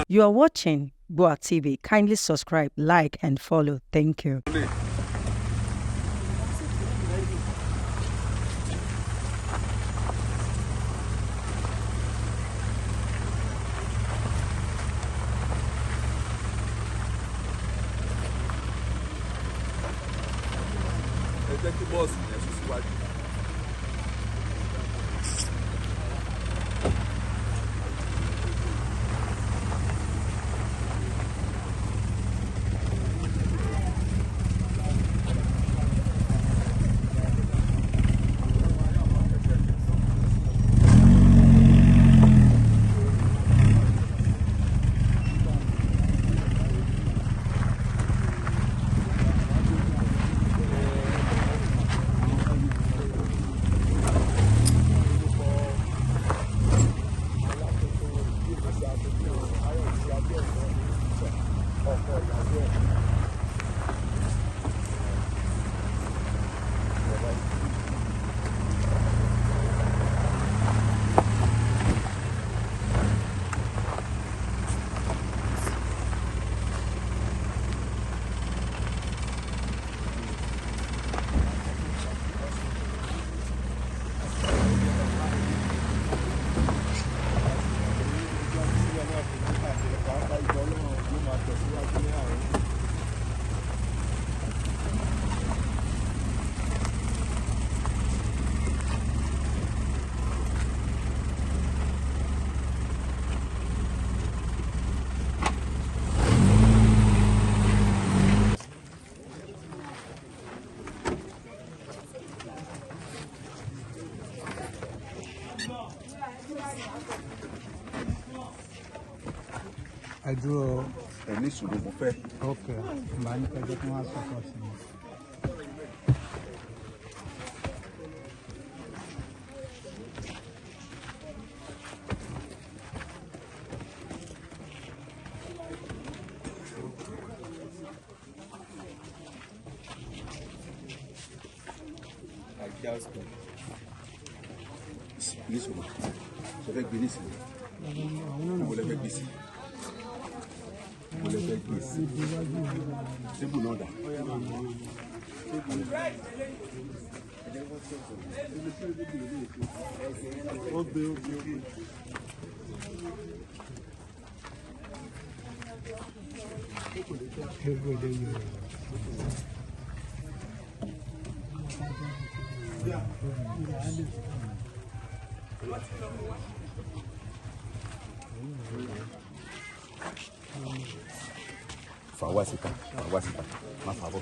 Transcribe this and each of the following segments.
You are watching Boa TV. Kindly subscribe, like, and follow. Thank you. I draw a nice room of fair. Okay, man, I get more support. This one. So very good. Fawasita, ma favor.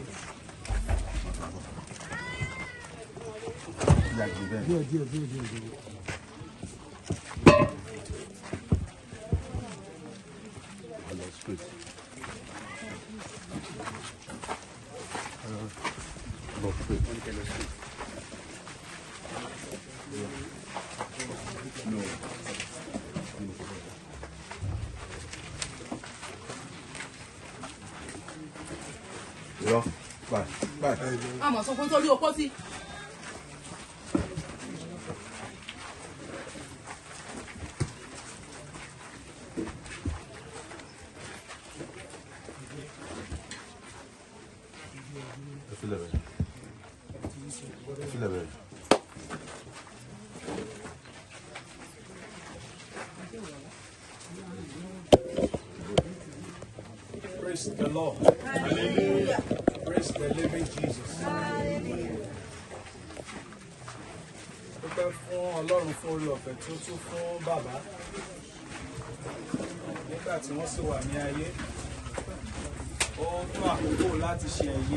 Bye. I'm a son of your party. Praise the Lord. Hallelujah. Praise the living Jesus. Dúpẹ́ fún Ọlọ́run fún orí ọ̀fẹ́ tó tún fún bàbá nígbà tí wọ́n sì wà ní ayé. Ó tún àkókò láti ṣe ẹ̀yẹ.